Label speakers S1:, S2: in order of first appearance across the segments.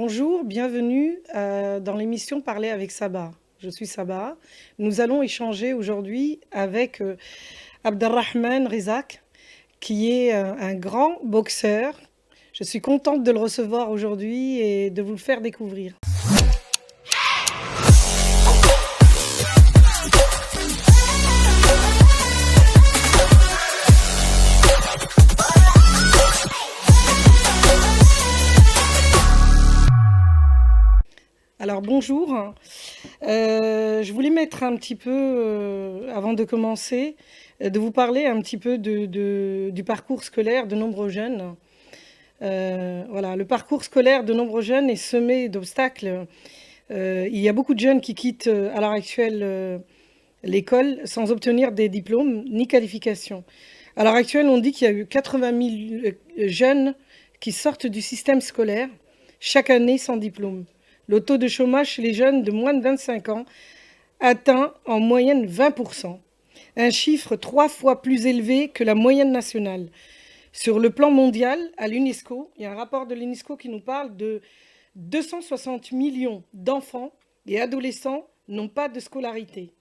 S1: Bonjour, bienvenue dans l'émission Parler avec Sabah. Je suis Sabah. Nous allons échanger aujourd'hui avec Abdelrahman Rezak, qui est un grand boxeur. Je suis contente de le recevoir aujourd'hui et de vous le faire découvrir. Alors bonjour. Je voulais mettre un petit peu, avant de commencer, de vous parler un petit peu du parcours scolaire de nombreux jeunes. Voilà, le parcours scolaire de nombreux jeunes est semé d'obstacles. Il y a beaucoup de jeunes qui quittent à l'heure actuelle l'école sans obtenir des diplômes ni qualifications. À l'heure actuelle, on dit qu'il y a eu 80 000 jeunes qui sortent du système scolaire chaque année sans diplôme. Le taux de chômage chez les jeunes de moins de 25 ans atteint en moyenne 20%, un chiffre 3 fois plus élevé que la moyenne nationale. Sur le plan mondial, à l'UNESCO, il y a un rapport de l'UNESCO qui nous parle de 260 millions d'enfants et adolescents n'ont pas de scolarité.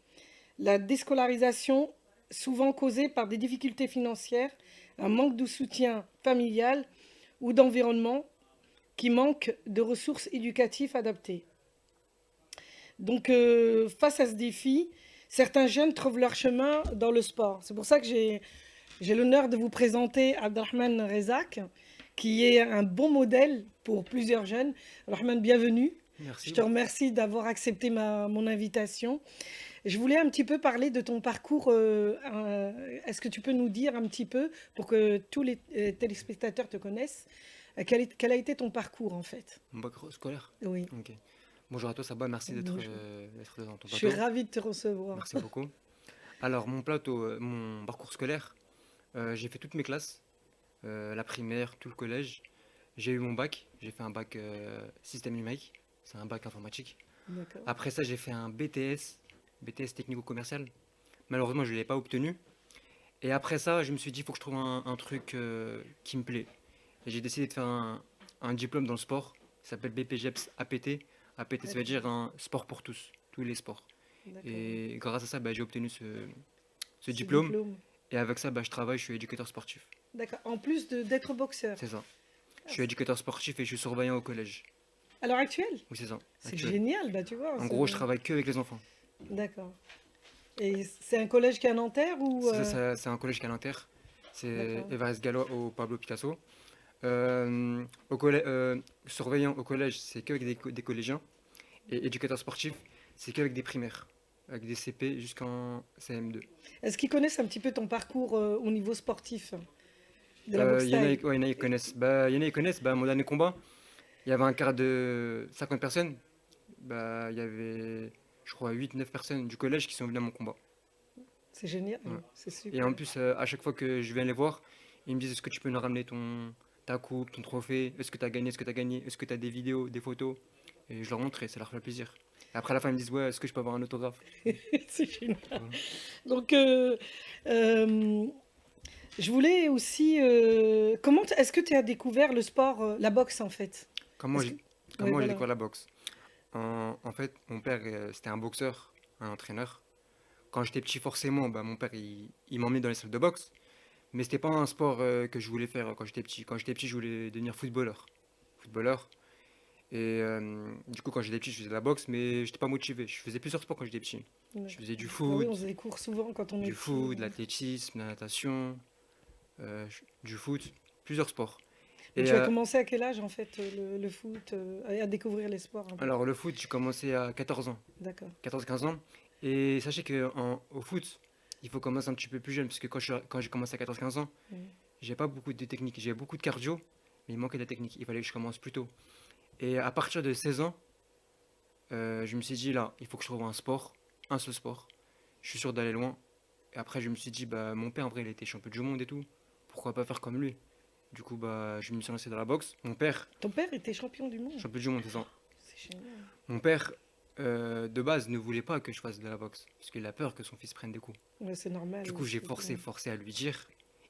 S1: La déscolarisation, souvent causée par des difficultés financières, un manque de soutien familial ou d'environnement, qui manque de ressources éducatives adaptées. Donc, face à ce défi, certains jeunes trouvent leur chemin dans le sport. C'est pour ça que j'ai l'honneur de vous présenter Abdelrahman Rezak, qui est un bon modèle pour plusieurs jeunes. Abdelrahman, bienvenue. Je
S2: Merci.
S1: te remercie d'avoir accepté mon invitation. Je voulais un petit peu parler de ton parcours. Est-ce que tu peux nous dire un petit peu, pour que tous les téléspectateurs te connaissent, quel a été ton parcours en fait?
S2: Mon bac scolaire?
S1: Oui,
S2: Ok. Bonjour à toi, Sabah, merci
S1: bonjour.
S2: d'être dans ton
S1: Je suis
S2: plateau.
S1: ravie de te recevoir.
S2: Merci beaucoup. Alors, mon parcours scolaire, j'ai fait toutes mes classes, la primaire, tout le collège. J'ai eu mon bac, j'ai fait un bac système numérique, c'est un bac informatique.
S1: D'accord.
S2: Après ça, j'ai fait un BTS technico-commercial. Malheureusement, je ne l'ai pas obtenu. Et après ça, je me suis dit, il faut que je trouve un truc qui me plaît. Et j'ai décidé de faire un diplôme dans le sport. Ça s'appelle BPGEPS APT. APT, ça veut
S1: D'accord.
S2: dire un sport pour tous les sports.
S1: D'accord.
S2: Et grâce à ça, bah, j'ai obtenu ce
S1: Ce
S2: diplôme.
S1: diplôme.
S2: Et avec ça, bah, je travaille, je suis éducateur sportif.
S1: D'accord. En plus d'être boxeur.
S2: C'est ça. Je
S1: Ah,
S2: suis éducateur sportif et je suis surveillant au collège.
S1: à l'heure actuelle?
S2: Oui, c'est ça,
S1: C'est
S2: actuel.
S1: génial, bah tu vois.
S2: En gros, je travaille que avec les enfants.
S1: D'accord. Et c'est un collège qui est à Nanterre ou
S2: C'est un collège qui est à Nanterre. C'est
S1: D'accord.
S2: Évariste Galois au Pablo Picasso. Surveillant au collège, c'est qu'avec des collégiens. Et éducateur sportif, c'est qu'avec des primaires, avec des CP jusqu'en CM2.
S1: Est-ce qu'ils connaissent un petit peu ton parcours au niveau sportif de la boxe
S2: Il y en a,
S1: thaï?
S2: ouais, il y en a qui connaissent. Bah, il y en a qui connaissent. Bah, mon dernier combat, il y avait un quart de 50 personnes. Bah, il y avait, je crois, 8 9 personnes du collège qui sont venues à mon combat.
S1: C'est génial,
S2: Ouais.
S1: c'est
S2: Et
S1: super.
S2: en plus, à chaque fois que je viens les voir, ils me disent est-ce que tu peux nous ramener ta coupe, ton trophée, est-ce que tu as gagné, est-ce que tu as gagné, est-ce que tu as des vidéos, des photos. Et je leur montre et ça leur fait plaisir. Et après, à la fin, ils me disent ouais, est-ce que je peux avoir un autographe.
S1: C'est génial.
S2: Voilà.
S1: Donc, euh, je voulais aussi. Est-ce que tu as découvert le sport, la boxe en fait?
S2: Comment
S1: Est-ce que...
S2: j'ai
S1: Oui,
S2: comment j'ai
S1: voilà.
S2: découvert la boxe? En fait, mon père, c'était un boxeur, un entraîneur. Quand j'étais petit, forcément, bah, mon père, il m'emmenait dans les salles de boxe. Mais c'était pas un sport que je voulais faire quand j'étais petit. Quand j'étais petit, je voulais devenir footballeur. Footballeur. Et du coup, quand j'étais petit, je faisais de la boxe, mais j'étais pas motivé. Je faisais plusieurs sports quand j'étais petit. Je
S1: D'accord.
S2: faisais du
S1: Bah oui, on
S2: foot,
S1: faisait des cours souvent quand on est petit.
S2: de l'athlétisme, de la natation, du foot, plusieurs sports.
S1: Mais
S2: Et
S1: tu as commencé à quel âge en fait le foot, à découvrir les sports un peu?
S2: alors, le foot, j'ai commencé à 14 ans,
S1: D'accord.
S2: 14 15 ans. Et sachez qu'au foot, il faut commencer un petit peu plus jeune, parce que quand j'ai commencé à 14 15 ans,
S1: Mm.
S2: j'ai pas beaucoup de technique. J'ai beaucoup de cardio, mais il manquait de la technique. Il fallait que je commence plus tôt. Et à partir de 16 ans, je me suis dit là, il faut que je trouve un sport, un seul sport. Je suis sûr d'aller loin. Et après, je me suis dit, bah, mon père, en vrai, il était champion du monde et tout. Pourquoi pas faire comme lui? Du coup, bah, je me suis lancé dans la boxe. Mon père,
S1: Ton père était champion du monde.
S2: champion du monde, c'est ça.
S1: C'est génial.
S2: Mon père, de base, ne voulait pas que je fasse de la boxe. Parce qu'il a peur que son fils prenne des coups.
S1: Ouais, c'est normal.
S2: Du coup, j'ai
S1: Ouais.
S2: forcé à lui dire.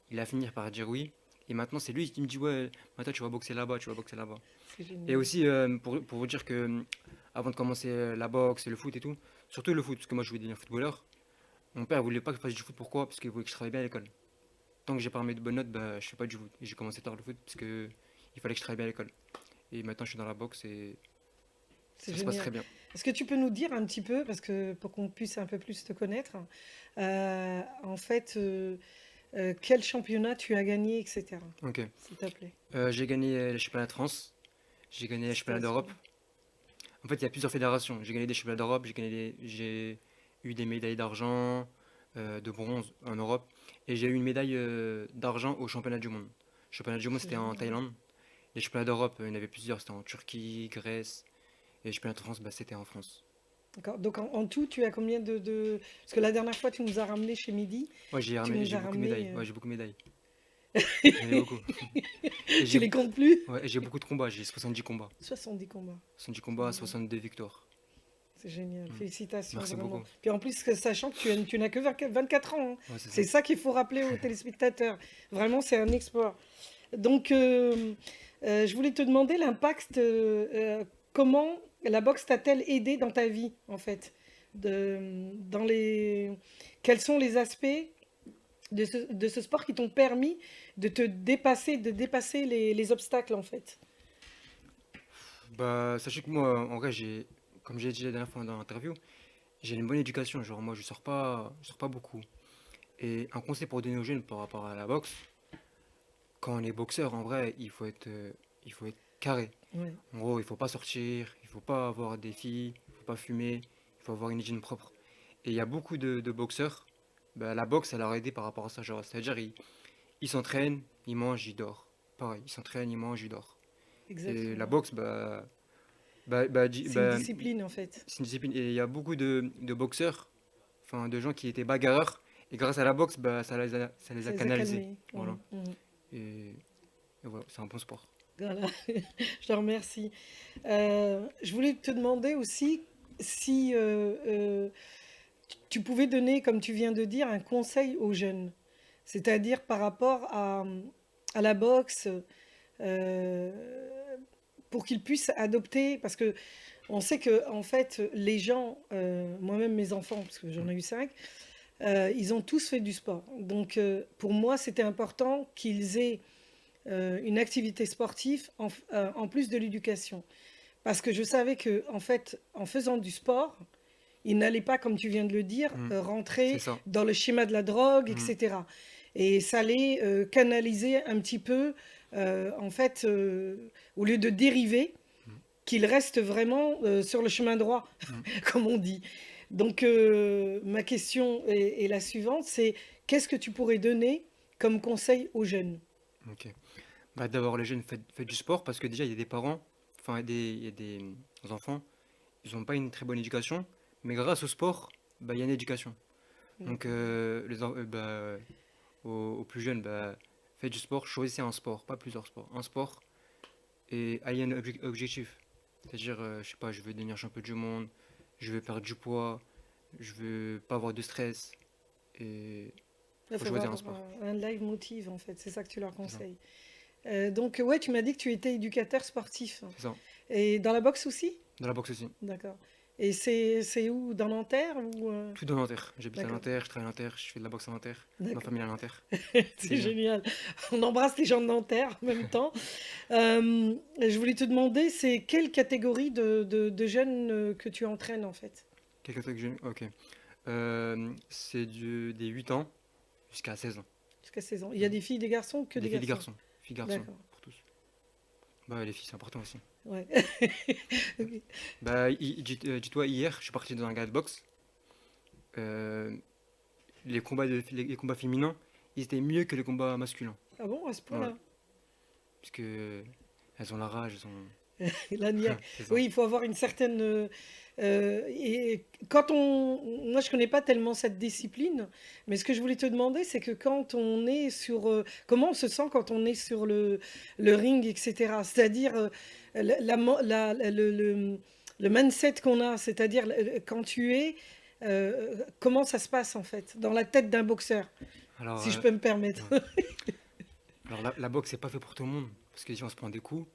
S2: Il a fini par dire oui. Et maintenant, c'est lui qui me dit, ouais, maintenant tu vas boxer là-bas, tu vas boxer là-bas.
S1: C'est
S2: Et
S1: génial.
S2: aussi, pour vous dire que avant de commencer la boxe et le foot et tout, surtout le foot, parce que moi je voulais devenir footballeur, mon père voulait pas que je fasse du foot. Pourquoi? Parce qu'il voulait que je travaille bien à l'école. Tant que j'ai pas remis de bonnes notes, bah, je fais pas du foot. Et j'ai commencé tard le foot parce que il fallait que je travaille bien à l'école. Et maintenant, je suis dans la boxe et
S1: C'est
S2: ça se passe
S1: génial.
S2: très bien.
S1: Est-ce que tu peux nous dire un petit peu, parce que pour qu'on puisse un peu plus te connaître, en fait, quel championnat tu as gagné, etc.
S2: Ok.
S1: S'il te plaît.
S2: J'ai gagné les championnats de France, j'ai gagné les championnats d'Europe.
S1: Félicitations.
S2: En fait, il y a plusieurs fédérations. J'ai gagné des championnats d'Europe, j'ai eu des médailles d'argent, de bronze en Europe, et j'ai eu une médaille d'argent au championnat du monde. Le championnat du monde,
S1: C'est
S2: c'était en
S1: génial.
S2: Thaïlande. Les championnats d'Europe, il y en avait plusieurs, c'était en Turquie, Grèce, et les championnats de France, bah, c'était en France.
S1: D'accord. Donc en tout, tu as combien Parce que la dernière fois, tu nous as ramené chez Midi,
S2: Ouais,
S1: tu nous
S2: j'ai
S1: as
S2: beaucoup de médailles.
S1: ramené.
S2: Ouais, j'ai beaucoup de médailles. J'en ai beaucoup. Et
S1: Tu
S2: j'ai
S1: les comptes plus?
S2: ouais, et j'ai beaucoup de combats, j'ai 70 combats.
S1: 70 combats.
S2: 70
S1: C'est
S2: combats,
S1: génial.
S2: 62 victoires.
S1: C'est génial.
S2: Mm.
S1: Félicitations,
S2: Merci
S1: vraiment.
S2: beaucoup.
S1: Puis en plus, sachant que tu n'as que 24 ans, hein.
S2: Ouais, c'est
S1: C'est
S2: ça.
S1: ça qu'il faut rappeler aux téléspectateurs. Vraiment, c'est un exploit. Donc, je voulais te demander l'impact, comment la boxe t'a-t-elle aidé dans ta vie, en fait? Dans quels sont les aspects de ce sport qui t'ont permis de dépasser les obstacles, en fait?
S2: Bah, sachez que moi, en vrai, comme j'ai dit la dernière fois dans l'interview, j'ai une bonne éducation. Genre, moi, je sors pas beaucoup. Et un conseil pour donner aux jeunes par rapport à la boxe, quand on est boxeur, en vrai, il faut être carré.
S1: Ouais,
S2: En gros, il faut pas sortir, il faut pas avoir des filles, il faut pas fumer, il faut avoir une hygiène propre. Et il y a beaucoup de boxeurs, bah, la boxe, elle leur a aidé par rapport à ça. Genre, c'est-à-dire, ils s'entraînent, ils mangent, ils dorment. Pareil, ils s'entraînent, ils mangent, ils dorment. Et la
S1: exactement.
S2: boxe,
S1: C'est une discipline, en fait.
S2: c'est une discipline. Et il y a beaucoup de boxeurs, enfin de gens qui étaient bagarreurs. Et grâce à la boxe, bah, ça les
S1: Ça
S2: a
S1: les a
S2: canalisés.
S1: calmés.
S2: Voilà. Et, et voilà, c'est un bon sport.
S1: Voilà, je te remercie. Je voulais te demander aussi si tu pouvais donner, comme tu viens de dire, un conseil aux jeunes, c'est-à-dire par rapport à la boxe, euh, pour qu'ils puissent adopter, parce que on sait que en fait les gens, moi-même mes enfants, parce que j'en
S2: Mm.
S1: ai eu 5, ils ont tous fait du sport. Donc pour moi, c'était important qu'ils aient une activité sportive en plus de l'éducation. Parce que je savais que, en fait, en faisant du sport, ils n'allaient pas, comme tu viens de le dire,
S2: Mm. C'est
S1: rentrer
S2: ça.
S1: dans le schéma de la drogue,
S2: Mm.
S1: etc. Et ça allait canaliser un petit peu, en fait, au lieu de dériver,
S2: Mm.
S1: qu'ils restent vraiment sur le chemin droit,
S2: Mm.
S1: comme on dit. Donc, ma question est la suivante, c'est qu'est-ce que tu pourrais donner comme conseil aux jeunes?
S2: Ok. Bah, d'abord, les jeunes, faites du sport parce que déjà, il y a des parents, enfin, il y a des enfants, ils n'ont pas une très bonne éducation, mais grâce au sport, bah, il y a une éducation. Donc,
S1: D'accord.
S2: aux plus jeunes, bah, faites du sport, choisissez un sport, pas plusieurs sports, un sport, et ayez un objectif. C'est-à-dire, je sais pas, je veux devenir champion du monde, je veux perdre du poids, je veux pas avoir de stress, et
S1: Il
S2: faut
S1: faut
S2: choisir
S1: avoir
S2: un sport.
S1: un live motive, en fait, c'est ça que tu leur
S2: C'est ça.
S1: conseilles. Donc, ouais, tu m'as dit que tu étais éducateur sportif.
S2: C'est ça.
S1: Et dans la boxe aussi?
S2: Dans la boxe aussi.
S1: D'accord. Et c'est où? Dans Nanterre ou
S2: Tout dans Nanterre. J'habite à
S1: D'accord,
S2: Nanterre, je travaille à Nanterre, je fais de la boxe à Nanterre. Ma
S1: d'accord.
S2: famille est à Nanterre. C'est
S1: C'est
S2: bien.
S1: génial. On embrasse les gens de Nanterre en même temps. Je voulais te demander, c'est quelle catégorie de jeunes que tu entraînes en fait?
S2: Quelques trucs jeunes. Ok. C'est des 8 ans jusqu'à 16 ans.
S1: Jusqu'à 16 ans. Il y a
S2: Mm.
S1: des filles, des garçons ou que
S2: Des
S1: des
S2: filles, des
S1: garçons?
S2: garçons. Filles, garçons,
S1: D'accord.
S2: pour tous. Bah, les filles, c'est important aussi.
S1: Ouais. Ok.
S2: Bah, dis-toi, hier, je suis parti dans un gars de boxe. Euh, les combats féminins, ils étaient mieux que les combats masculins.
S1: Ah bon, à ce
S2: Ouais.
S1: point-là?
S2: Puisque elles ont la rage, elles ont.
S1: La niaque.
S2: C'est ça.
S1: Oui, il faut avoir une certaine. Et quand moi, je connais pas tellement cette discipline, mais ce que je voulais te demander, c'est que quand on est sur, comment on se sent quand on est sur le ring, etc. C'est-à-dire le mindset qu'on a, c'est-à-dire quand tu es, comment ça se passe en fait dans la tête d'un boxeur,
S2: Alors,
S1: si je peux me permettre.
S2: ouais. Alors la boxe, c'est pas fait pour tout le monde, parce que déjà on se prend des coups,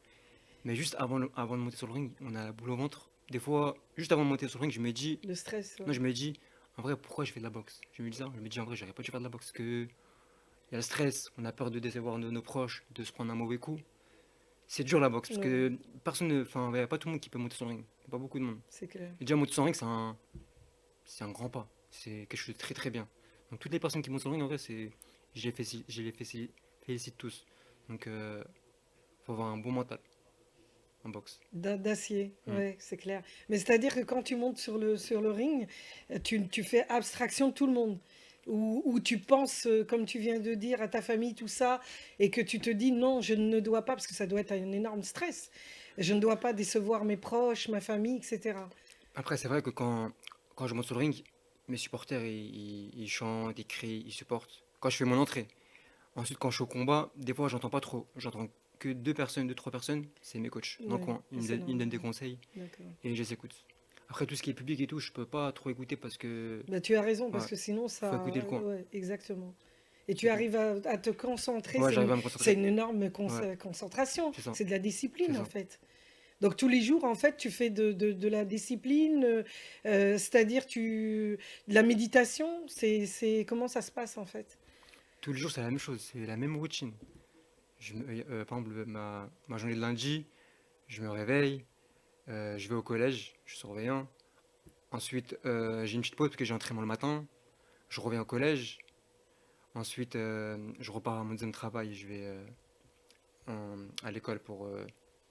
S2: mais juste avant de monter sur le ring, on a la boule au ventre. Des fois, juste avant de monter sur le ring, je me dis,
S1: Le stress,
S2: non,
S1: ouais.
S2: je me dis, en vrai, pourquoi je fais de la boxe? Je me dis ça, je me dis en vrai, j'aurais pas dû faire de la boxe, parce que il y a le stress, on a peur de décevoir nos proches, de se prendre un mauvais coup. C'est dur la boxe, parce
S1: Ouais,
S2: que personne, enfin, y a pas tout le monde qui peut monter sur le ring, y a pas beaucoup de monde.
S1: c'est clair.
S2: Et déjà, monter sur le ring, c'est un grand pas, c'est quelque chose de très très bien. Donc toutes les personnes qui montent sur le ring, en vrai, félicite tous. Donc, faut avoir un bon mental en boxe.
S1: D'acier,
S2: Hmm.
S1: ouais, c'est clair. Mais c'est-à-dire que quand tu montes sur le ring, tu fais abstraction de tout le monde. Ou tu penses, comme tu viens de dire, à ta famille, tout ça, et que tu te dis non, je ne dois pas, parce que ça doit être un énorme stress. Je ne dois pas décevoir mes proches, ma famille, etc.
S2: Après, c'est vrai que quand je monte sur le ring, mes supporters, ils chantent, ils crient, ils supportent. Quand je fais mon entrée. Ensuite, quand je suis au combat, des fois, j'entends pas trop. J'entends que deux personnes, deux, trois personnes, c'est mes coachs. Dans le
S1: Ouais,
S2: coin,
S1: c'est
S2: ils me
S1: normal,
S2: donnent des
S1: ouais.
S2: conseils
S1: D'accord.
S2: et je les écoute. Après, tout ce qui est public et tout, je peux pas trop écouter parce que,
S1: Bah, tu as raison, parce
S2: ouais,
S1: que sinon,
S2: faut
S1: ça...
S2: écouter le coin.
S1: Ouais, exactement. Et tu
S2: C'est tout.
S1: arrives à te concentrer,
S2: Ouais, j'arrive à me
S1: c'est
S2: concentrer.
S1: une énorme
S2: Ouais,
S1: concentration.
S2: c'est ça,
S1: C'est de la
S2: c'est
S1: discipline, en
S2: ça.
S1: fait. Donc tous les jours, en fait, tu fais de la discipline, c'est-à-dire de la méditation, comment ça se passe, en fait?
S2: Tous les jours, c'est la même chose, c'est la même routine. Par exemple, ma journée de lundi, je me réveille, je vais au collège, je suis surveillant. Ensuite, j'ai une petite pause parce que j'ai entraînement le matin. Je reviens au collège. Ensuite, je repars à mon deuxième travail. Je vais à l'école pour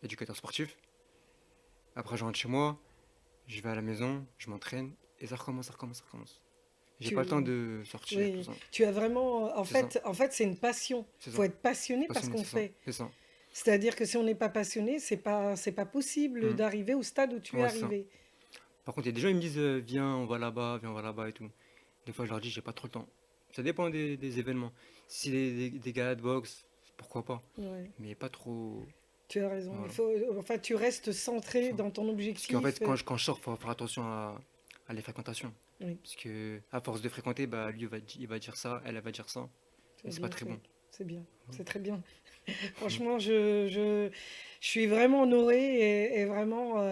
S2: éducateur sportif. Après, je rentre chez moi. Je vais à la maison. Je m'entraîne. Et ça recommence, ça recommence, ça recommence. J'ai pas le temps
S1: Tu,
S2: de sortir, tout
S1: oui,
S2: ça.
S1: tu as vraiment,
S2: C'est ça,
S1: en fait, c'est une passion.
S2: c'est
S1: Faut
S2: ça.
S1: être passionné par ce
S2: Passionné,
S1: qu'on
S2: c'est ça,
S1: fait.
S2: c'est ça.
S1: C'est-à-dire que si on n'est pas passionné, c'est pas possible
S2: Hmm.
S1: d'arriver au stade où tu es
S2: Ouais, c'est ça.
S1: arrivé.
S2: Par contre, il y a des gens qui me disent viens, on va là-bas, viens, on va là-bas et tout. Des fois, je leur dis j'ai pas trop le temps. Ça dépend des événements. Si c'est des gars de boxe, pourquoi pas.
S1: Ouais,
S2: Mais pas trop.
S1: tu as raison. Il
S2: Voilà.
S1: faut, enfin, tu restes centré
S2: Ça.
S1: dans ton
S2: Parce qu'en fait,
S1: objectif.
S2: quand je sors, faut faire attention à les fréquentations.
S1: Oui,
S2: Parce que à force de fréquenter, bah lui il va dire ça, elle va dire ça,
S1: tu
S2: et
S1: as
S2: c'est pas
S1: bien
S2: très
S1: fait.
S2: bon.
S1: C'est bien,
S2: Mhm.
S1: c'est très bien. Franchement, je suis vraiment honorée et vraiment,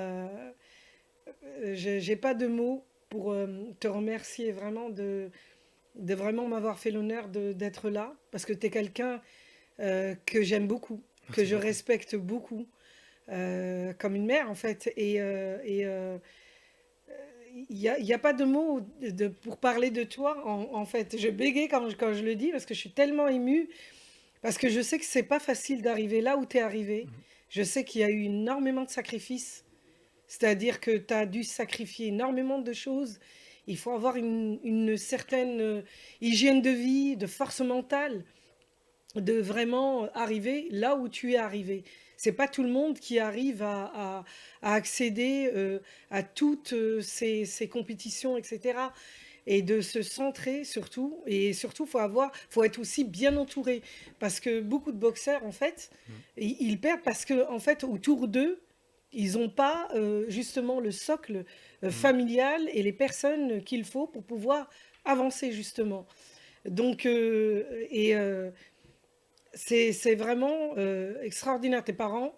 S1: j'ai pas de mots pour te remercier vraiment de vraiment m'avoir fait l'honneur d'être là, parce que tu es quelqu'un que j'aime beaucoup, que
S2: Merci
S1: je
S2: beaucoup.
S1: respecte beaucoup, comme une mère en fait. Il y a pas de mots pour parler de toi, en fait. Je bégaye quand je le dis, parce que je suis tellement émue. Parce que je sais que c'est pas facile d'arriver là où tu es arrivé.
S2: Mhm.
S1: Je sais qu'il y a eu énormément de sacrifices. C'est-à-dire que tu as dû sacrifier énormément de choses. Il faut avoir une certaine hygiène de vie, de force mentale, de vraiment arriver là où tu es arrivé. C'est pas tout le monde qui arrive à accéder à toutes ces compétitions, etc. Et de se centrer surtout. Et surtout, faut être aussi bien entouré. Parce que beaucoup de boxeurs, en fait,
S2: Mhm.
S1: ils perdent parce que, en fait, autour d'eux, ils n'ont pas justement le socle
S2: Mhm.
S1: familial et les personnes qu'il faut pour pouvoir avancer, justement. Donc, c'est vraiment extraordinaire, tes parents.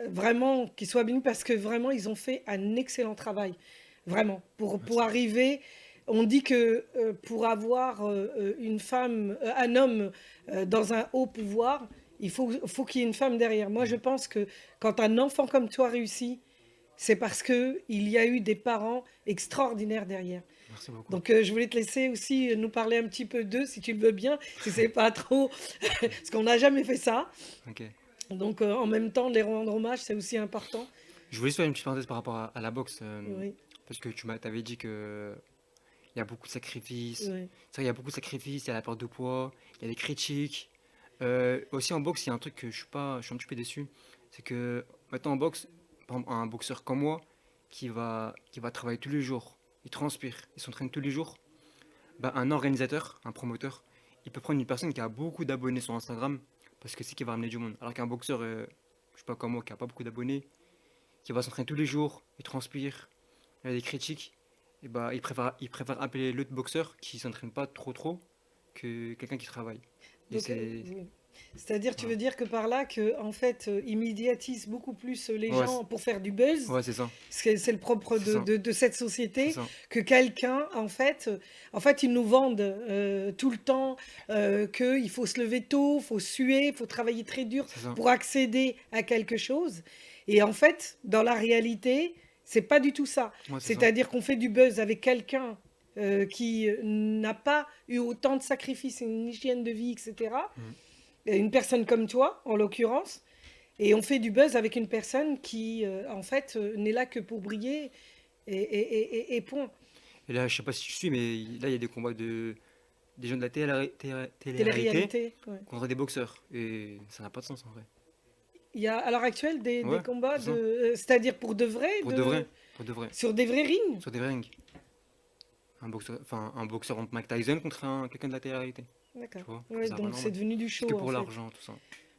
S1: Vraiment, qu'ils soient bénis parce que vraiment, ils ont fait un excellent travail. Vraiment. Pour
S2: Merci.
S1: arriver, on dit que pour avoir une femme, un homme dans un haut pouvoir, faut qu'il y ait une femme derrière. Moi, je
S2: Mhm.
S1: pense que quand un enfant comme toi réussit, c'est parce que il y a eu des parents extraordinaires derrière.
S2: Merci beaucoup.
S1: Donc, je voulais te laisser aussi nous parler un petit peu d'eux, si tu le veux bien, si c'est pas trop, parce qu'on n'a jamais fait ça.
S2: Ok.
S1: Donc, en même temps, les rendre hommage, c'est aussi important.
S2: Je voulais juste faire une petite parenthèse par rapport à la boxe,
S1: Oui,
S2: parce que t'avais dit que il y a beaucoup de sacrifices.
S1: oui,
S2: C'est vrai, il y a beaucoup de sacrifices, il y a la perte de poids, il y a des critiques. Aussi en boxe, il y a un truc que je suis un petit peu déçu, c'est que maintenant en boxe, par exemple, un boxeur comme moi, qui va travailler tous les jours, il transpire, il s'entraîne tous les jours, bah, un organisateur, un promoteur, il peut prendre une personne qui a beaucoup d'abonnés sur Instagram, parce que c'est qui va ramener du monde. Alors qu'un boxeur, je sais pas comme moi, qui a pas beaucoup d'abonnés, qui va s'entraîner tous les jours, il transpire, il y a des critiques, et bah, il préfère appeler l'autre boxeur qui s'entraîne pas trop trop que quelqu'un qui travaille. Et
S1: donc, oui. C'est-à-dire, tu
S2: Voilà.
S1: veux dire que par là, que en fait, ils médiatisent beaucoup plus les
S2: Ouais,
S1: gens pour faire du buzz.
S2: ouais, c'est ça,
S1: C'est le propre
S2: c'est ça,
S1: de cette
S2: c'est
S1: société,
S2: ça,
S1: que quelqu'un, en fait, ils nous vendent tout le temps qu'il faut se lever tôt, il faut suer, il faut travailler très dur
S2: c'est ça,
S1: pour accéder à quelque chose. Et en fait, dans la réalité, c'est pas du tout ça.
S2: ouais, c'est ça.
S1: C'est-à-dire qu'on fait du buzz avec quelqu'un qui n'a pas eu autant de sacrifices, une hygiène de vie, etc.
S2: Mm.
S1: Une personne comme toi, en l'occurrence. Et on fait du buzz avec une personne qui, en fait, n'est là que pour briller et point.
S2: Et là, je sais pas si tu suis, mais là, il y a des combats des gens de la télé-réalité
S1: Télé-réalité, ouais.
S2: contre des boxeurs. Et ça n'a pas de sens en vrai.
S1: Il y a à l'heure actuelle des
S2: Ouais,
S1: combats
S2: c'est ça.
S1: c'est-à-dire pour de vrai,
S2: Pour de vrai, pour de vrai.
S1: sur des vrais rings.
S2: Sur des vrais rings. Un boxeur contre Mike Tyson contre quelqu'un de la télé-réalité. Tu
S1: D'accord.
S2: vois, je trouve
S1: Ouais,
S2: ça pas
S1: donc c'est
S2: normal.
S1: devenu du
S2: C'est que
S1: show en
S2: pour
S1: fait.
S2: l'argent, tout ça.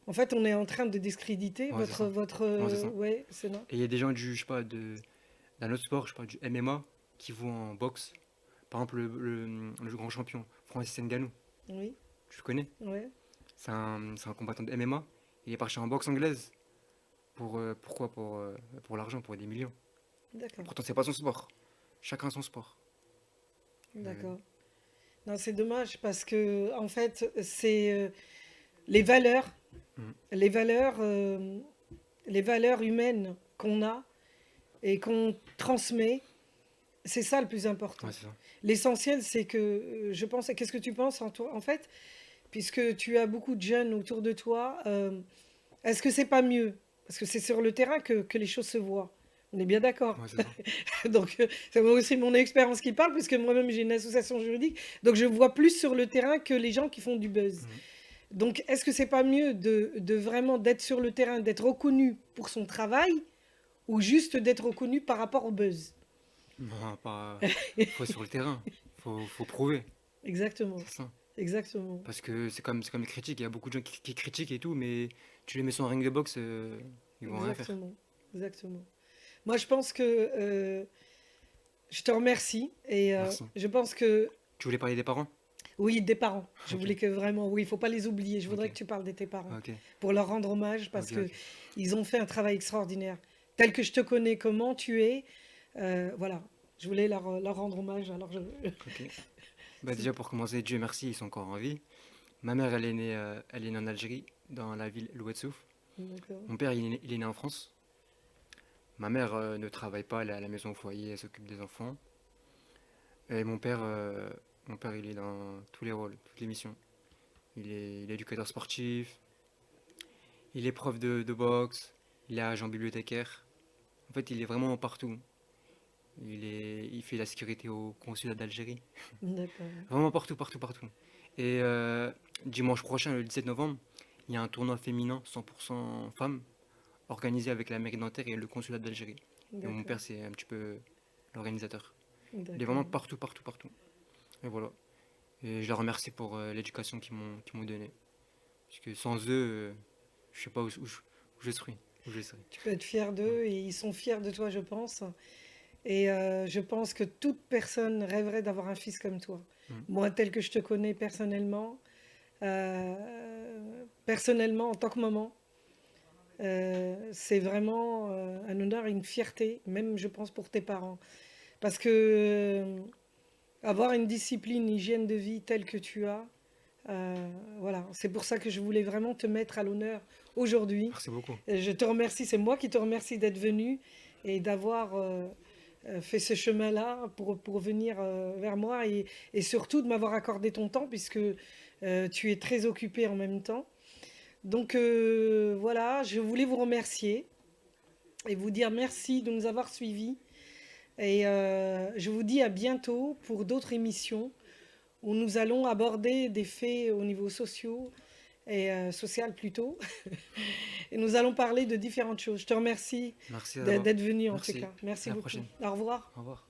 S1: En fait, on est en train de discréditer
S2: Ouais, c'est ça. Ouais, c'est ça.
S1: ouais, c'est non.
S2: Et il y a des gens je sais pas, d'un autre sport, je sais pas, du MMA, qui vont en boxe. Par exemple, le grand champion, Francis Ngannou.
S1: Oui,
S2: Tu le connais?
S1: ouais,
S2: C'est un combattant de MMA. Il est parti en boxe anglaise. Pourquoi? Pour l'argent, pour des millions.
S1: d'accord,
S2: Pourtant, c'est pas son sport. Chacun son sport. Euh,
S1: d'accord. Non, c'est dommage parce que en fait, c'est les valeurs,
S2: mm,
S1: les valeurs, les valeurs humaines qu'on a et qu'on transmet. C'est ça le plus
S2: ouais,
S1: important.
S2: c'est ça.
S1: L'essentiel, c'est que je pense. Qu'est-ce que tu penses en toi, en fait, puisque tu as beaucoup de jeunes autour de toi, est-ce que c'est pas mieux? Parce que c'est sur le terrain que les choses se voient. On est bien d'accord.
S2: Ouais, c'est ça.
S1: Donc, c'est moi aussi mon expérience qui parle, puisque moi-même j'ai une association juridique. Donc, je vois plus sur le terrain que les gens qui font du buzz.
S2: Mm.
S1: Donc, est-ce que c'est pas mieux de vraiment d'être sur le terrain, d'être reconnu pour son travail, ou juste d'être reconnu par rapport au buzz?
S2: Non, pas. Faut être sur le terrain. Faut prouver.
S1: Exactement.
S2: C'est ça.
S1: Exactement.
S2: Parce que c'est comme les critiques. Il y a beaucoup de gens qui critiquent et tout, mais tu les mets sur un ring de boxe, ils vont rien faire.
S1: Exactement. Exactement. Moi, je pense que je te remercie et
S2: Merci.
S1: je pense que
S2: Tu voulais parler des parents?
S1: oui, des parents. Je
S2: Ok,
S1: voulais que vraiment, oui, il faut pas les oublier. Je voudrais
S2: ok,
S1: que tu parles de tes parents
S2: ok,
S1: pour leur rendre hommage parce
S2: ok,
S1: que
S2: ok,
S1: ils ont fait un travail extraordinaire. Tel que je te connais, comment tu es, voilà. Je voulais leur rendre hommage. Alors,
S2: ok. Bah déjà pour commencer, Dieu merci, ils sont encore en vie. Ma mère, elle est née en Algérie, dans la ville Ouadsouf.
S1: d'accord,
S2: Mon père, il est né en France. Ma mère ne travaille pas, elle est à la maison au foyer, elle s'occupe des enfants. Et mon père, il est dans tous les rôles, toutes les missions. Il est éducateur sportif, il est prof de boxe, il est agent bibliothécaire. En fait, il est vraiment partout. Il fait la sécurité au consulat d'Algérie.
S1: d'accord,
S2: Vraiment partout, partout, partout. Et dimanche prochain, le 17 novembre, il y a un tournoi féminin 100% femmes organisé avec la mairie de Nanterre et le consulat d'Algérie. Et mon
S1: d'accord,
S2: père, c'est un petit peu l'organisateur. Il est vraiment
S1: d'accord.
S2: partout, partout, partout. Et voilà. Et je les remercie pour l'éducation qu'ils m'ont donnée. Parce que sans eux, je sais pas où je serais. Où je serais.
S1: Tu peux être fier
S2: Ouais.
S1: d'eux et ils sont fiers de toi, je pense. Et je pense que toute personne rêverait d'avoir un fils comme toi.
S2: Mm.
S1: Moi, tel que je te connais personnellement en tant que maman, c'est vraiment un honneur et une fierté, même je pense pour tes parents. Parce que avoir une discipline, une hygiène de vie telle que tu as, voilà, c'est pour ça que je voulais vraiment te mettre à l'honneur aujourd'hui.
S2: Merci beaucoup.
S1: Et je te remercie, c'est moi qui te remercie d'être venu et d'avoir fait ce chemin-là pour venir vers moi et surtout de m'avoir accordé ton temps puisque tu es très occupé en même temps. Donc voilà, je voulais vous remercier et vous dire merci de nous avoir suivis. Et je vous dis à bientôt pour d'autres émissions où nous allons aborder des faits au niveau sociaux et social plutôt. Et nous allons parler de différentes choses. Je te remercie
S2: Merci d'abord.
S1: d'être venu en tout
S2: Merci.
S1: cas. Merci
S2: À la
S1: beaucoup.
S2: prochaine.
S1: Au revoir.
S2: Au revoir.